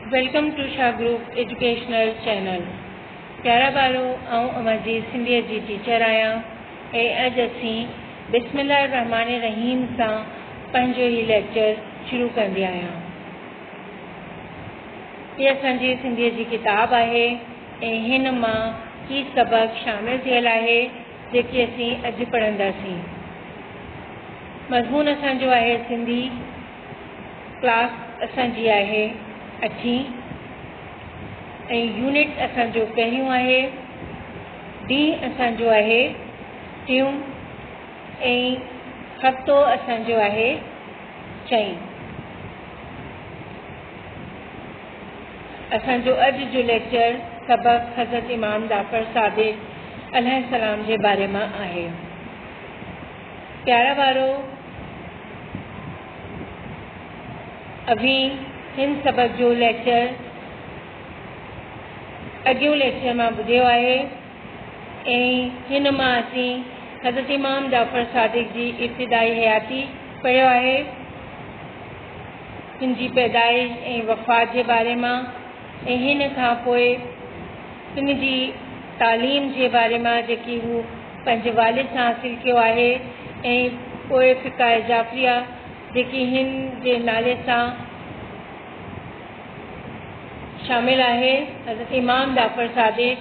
Welcome to Shah group educational channel. प्यारा बारो आऊं अमाजी सिंधी जी टीचर आया अज असी बिस्मिल्लाह रहमान रहीम से पंहिंजो ही लेक्चर शुरू कंदी आया। ये असांजी सिंधी जी किताब है हिन मां की सबक शामिल थियल है जेकी असी अज पढ़ंदासीं। मज़मून असांजो है सिंधी। क्लास असांजी है 8वीं यूनिट असांजो पहिरियों है। ॾींहुं असांजो है 3 हफ़्तो असांजो है 4। असांजो अज जो लेक्चर सबक हज़रत इमाम जाफ़र सादिक़ अलैहिस्सलाम के बारे में है। प्यारा बारो अभी हिन सबक जो लेक्चर अॻियों लेक्चर में ॿुधियो है। हिन मां असी हज़रत इमाम जाफ़र सादिक़ की इब्तिदाई हयाती पढ़ियो है, हिन जी पैदाइश और वफ़ात के बारे में, हिन खां पोइ हिन जी तालीम के बारे में जेकी हू पंहिंजे वालिद से हासिल कियो है, पोइ फ़िक़्ह जाफ़रिया जेकी हिन जे नाले से शामिल है। हज़रत इमाम जाफ़र सादिक़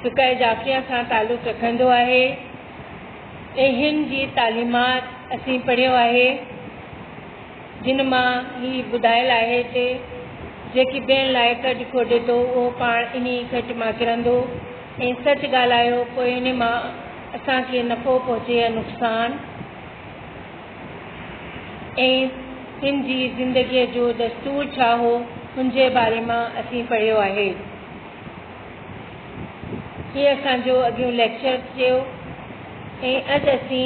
फ़िक़्ह जाफ़रिया से ताल्लुक़ रखंदो है। हिन जी तालीमात असी पढ़ियो है, जिन मां ही बुधायल है कि जेकी भेण लाइ कॾ खोॾे तो वो पाण इन्हीं खट मां किरंदो, सच ॻाल्हायो पोइ इन मां असांखे नफ़ो पहुचे या नुक़सान। हिन जी ज़िंदगी जो दस्तूर छा हो उनके बारे में असी पढ़ियो है। ये असांजो अॻियों लेक्चर थियो। अज असी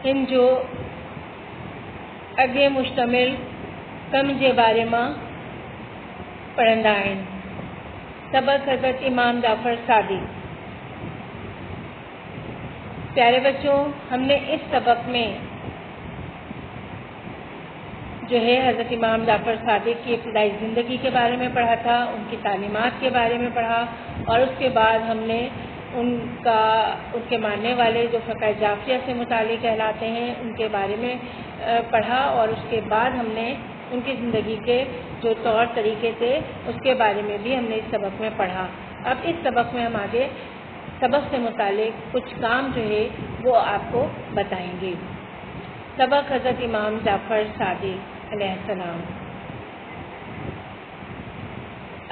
हिन जो अगे मुश्तमिल कम के बारे में पढ़ंदा आहिनि। सबक हज़रत इमाम जाफ़र सादिक़। प्यारे बच्चों, हमने इस सबक में जो है हज़रत इमाम जाफ़र सादिक़ की इब्तिदाई ज़िंदगी के बारे में पढ़ा था, उनकी तालीमात के बारे में पढ़ा, और उसके बाद हमने उनके मानने वाले जो फ़िक़्ह जाफ़रिया से मुतालिक कहलाते हैं उनके बारे में पढ़ा, और उसके बाद हमने उनकी ज़िंदगी के जो तौर तरीके थे उसके बारे में भी हमने इस सबक में पढ़ा। अब इस सबक में हम आगे सबक से मुतालिक कुछ काम जो है वो आपको बताएंगे। सबक हज़रत इमाम जाफ़र सादिक़ अलैहिस्सलाम।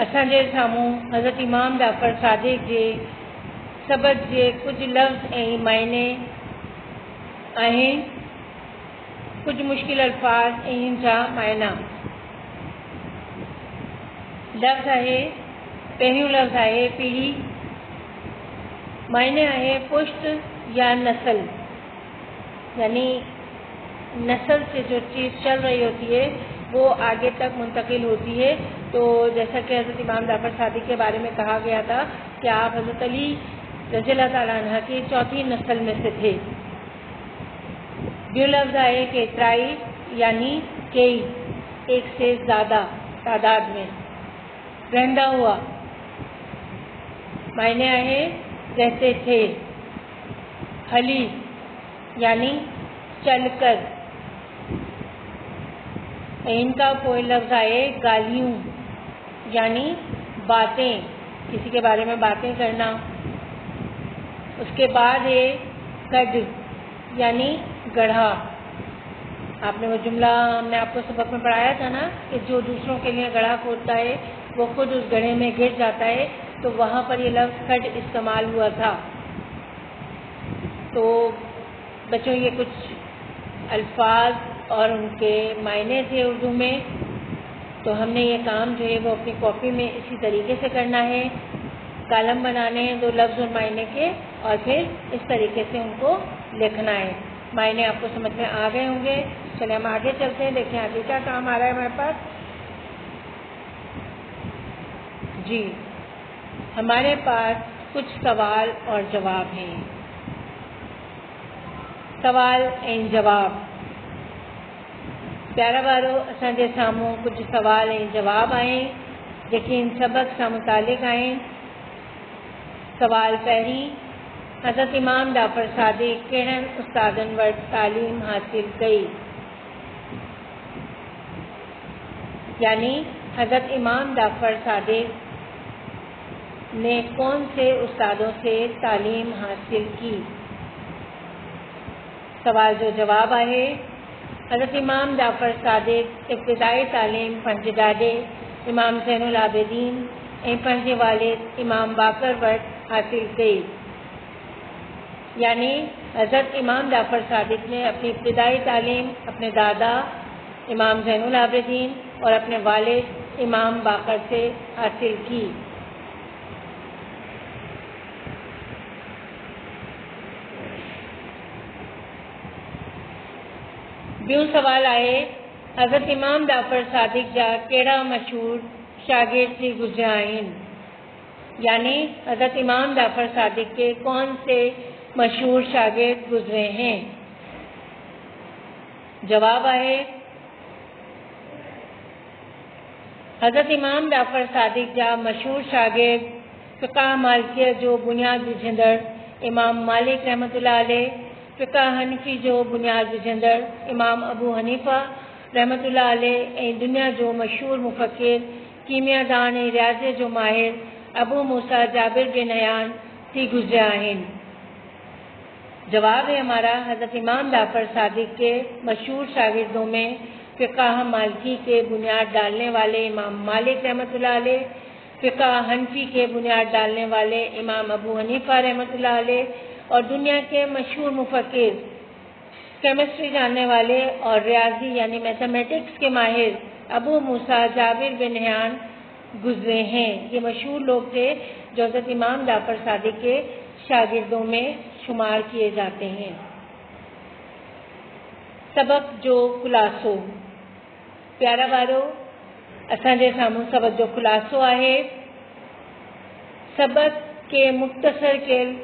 असांजे सामूं हज़रत इमाम जाफ़र सादिक़ के सबक के कुछ लफ्ज़ और मायने आहिनि, कुछ मुश्किल अल्फाज और इनका मायना। लफ्ज़ है, पहिरियों लफ्ज़ है पीढ़ी, मायने है पुश्त या नस्ल, यानी नस्ल से जो चीज़ चल रही होती है वो आगे तक मुंतकिल होती है। तो जैसा कि हज़रत इमाम जाफ़र सादिक़ के बारे में कहा गया था कि आप हज़रत अली रज़ियल्लाहु ताला अन्हा की 4थी नस्ल में से थे। जो लफ्ज़ है केतराई, यानी कई, एक से ज़्यादा तादाद में, रहंदा हुआ, मायने है रहते थे। हली, यानी चलकर। इनका कोई लफ्ज़ आए गालियों, यानी बातें, किसी के बारे में बातें करना। उसके बाद है कद, यानी गढ़ा। आपने वो जुमला हमने आपको सबक में पढ़ाया था ना कि जो दूसरों के लिए गढ़ा खोदता है वो खुद उस गड्ढे में गिर जाता है, तो वहाँ पर ये लफ्ज़ कद इस्तेमाल हुआ था। तो बच्चों, ये कुछ अल्फाज और उनके मायने थे उर्दू में। तो हमने ये काम जो है वो अपनी कॉपी में इसी तरीके से करना है। कॉलम बनाने हैं 2 लफ्ज़ और मायने के, और फिर इस तरीके से उनको लिखना है। मायने आपको समझ में आ गए होंगे। चलिए हम आगे चलते हैं, देखें आगे क्या काम आ रहा है हमारे पास। जी, हमारे पास कुछ सवाल और जवाब हैं। सवाल एंड जवाब। प्यारा वारो असांजे साम्हूं कुझु सवाल ऐं जवाब आहिनि जेके इन सबक़ सां मुतालिक़ आहिनि। सवाल पहिरीं, हज़रत इमाम जाफ़र सादिक़ कहिड़नि उस्तादनि वटि तालीम हासिल कई? यानी हज़रत इमाम जाफ़र सादिक़ ने कौन से उस्तादों से तालीम हासिल की? सवाल जो जवाब आहे, हज़रत इमाम जाफ़र सादिक़ इब्तिदाई तालीम पंहिंजे ॾाॾे इमाम ज़ैनुल आबिदीन ऐं पंहिंजे वालिद इमाम बाकर वटि हासिल कई। यानी हज़रत इमाम जाफ़र सादिक़ ने अपनी इब्तिदाई तालीम अपने दादा इमाम ज़ैनुल आबिदीन और अपने वालिद इमाम बाकर से हासिल की। ॿियो सवाल आहे, हज़रत इमाम जाफ़र सादिक़ जा कहिड़ा मशहूर शागिर्द थी गुज़रिया आहिनि? यानी हज़रत इमाम जाफ़र सादिक़ के कौन से मशहूर शागिर्द गुज़रे हैं? जवाब आहे, हज़रत इमाम जाफ़र सादिक़ जा मशहूर शागिर्द फ़िक़्ह मालिकियत जो बुनियाद विझंदड़ इमाम मालिक रहमतुल्लाह अलैह, फ़िक़्ह हनफ़ी जो बुनियाद विझंदड़ इमाम अबू हनीफ़ा रहमतुल्लाह अलैह ऐं दुनिया जो मशहूर मुफ़क्किर कीमियादान ऐं रियाज़े जो माहिर अबू मूसा जाबिर बिन हयान थी गुज़रिया आहिनि। जवाब है हमारा, हज़रत इमाम जाफ़र सादिक़ के मशहूर शागिर्दों में फ़िक़्ह मालिकी के बुनियाद डालने वाले इमाम मालिक रहमतुल्लाह अलैह, फ़िक़्ह हनफ़ी के बुनियाद डालने वाले इमाम अबू हनीफ़ा रहमतुल्लाह अलैह और दुनिया के मशहूर मुफ़क्किर केमिस्ट्री जानने वाले और रियाजी यानी मैथमेटिक्स के माहिर अबू मूसा जाबिर बिन हयान गुज़रे हैं। ये मशहूर लोग थे जो हज़रत इमाम जाफ़र सादिक़ के शागिर्दों में शुमार किए जाते हैं। सबक जो खुलासो, प्यारा वारो असांजे साम्हूं सबक जो खुलासो आहे। सबक के मुख़्तसर कयल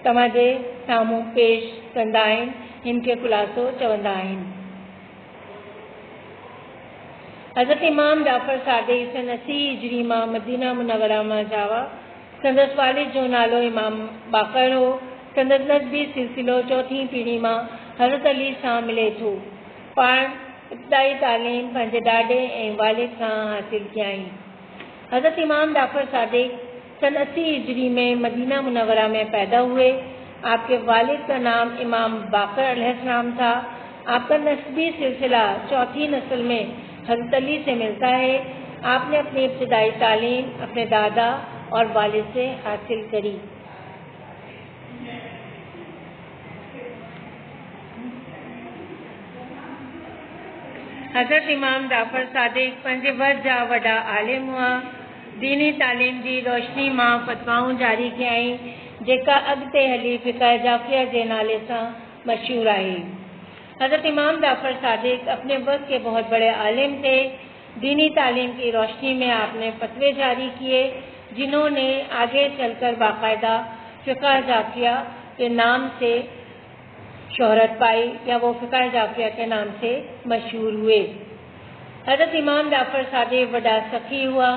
तव्हांजे साम्हूं पेश कंदा आहिनि, हिन खे खुलासो चवंदा आहिनि। हज़रत इमाम जाफ़र सादिक़ सन 80 हिजरी मां मदीना मुनव्वरा मां जावा। संदसि वालिद जो नालो इमाम बाकर हो। संदसि नस्बी सिलसिलो चौथीं पीढ़ी मां हज़रत अली सां मिले थो। पाण इब्तिदाई तालीम पंहिंजे ॾाॾे ऐं वालिद सां हासिल कयाईं। हज़रत इमाम जाफ़र सादिक़ सन 80 हिजरी में मदीना मुनव्वरा में पैदा हुए। आपके वालिद का नाम इमाम बाकर अलैहिस्सलाम था। आपका नस्बी सिलसिला चौथी नस्ल में हज़रत अली से मिलता है। आपने अपनी इब्तिदाई तालीम अपने दादा और वालिद से हासिल करी। हज़रत इमाम जाफ़र सादिक़ पंहिंजे वक़्त जा वॾा आलिम हुआ। दीनी तालीम जी रोशनी मां फ़तवाऊं जारी कयाईं जेका अॻिते हली फ़िक़्ह जाफ़िया जे नाले सां मशहूर आहे। हज़रत इमाम जाफ़र सादिक़ अपने वक्त के बहुत बड़े आलिम थे। दीनी तालीम की रोशनी में आपने फतवे जारी किए जिन्होंने आगे चलकर बाकायदा फ़िक़्ह जाफ़िया के नाम से शोहरत पाई या वो फ़िक़्ह जाफ़िया के नाम से मशहूर हुए। हज़रत इमाम जाफ़र सादिक़ वॾा सखी हुआ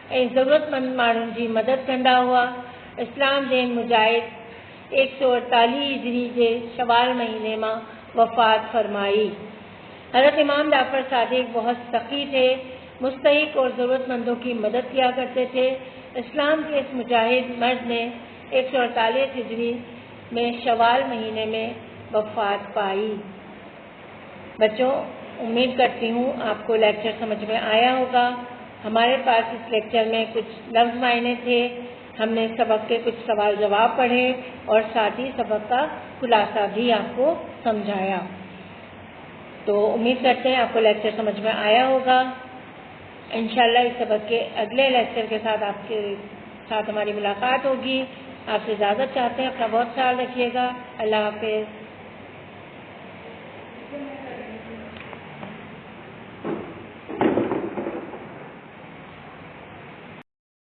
ऐं ज़रूरतमंद माण्हुनि जी मदद कंदा हुआ। इस्लाम दीन मुजाहिद 148 हिजरी जे शवाल महीने में वफ़ात फरमाई। हज़रत इमाम जाफ़र सादिक़ बहुत सखी थे, मुस्तहिक और ज़रूरतमंदों की मदद किया करते थे। इस्लाम के इस मुजाहिद मर्द ने 148 हिजरी में शवाल महीने में वफ़ात पाई। बच्चों, उम्मीद करती हूँ आपको लेक्चर समझ में आया होगा। हमारे पास इस लेक्चर में कुछ लफ्ज़ मायने थे। हमने सबक के कुछ सवाल जवाब पढ़े और साथ ही सबक का खुलासा भी आपको समझाया। तो उम्मीद करते हैं आपको लेक्चर समझ में आया होगा। इंशाल्लाह इस सबक के अगले लेक्चर के साथ आपके साथ हमारी मुलाकात होगी। आपसे इजाज़त चाहते हैं। अपना बहुत ख्याल रखिएगा। अल्लाह हाफ़िज़।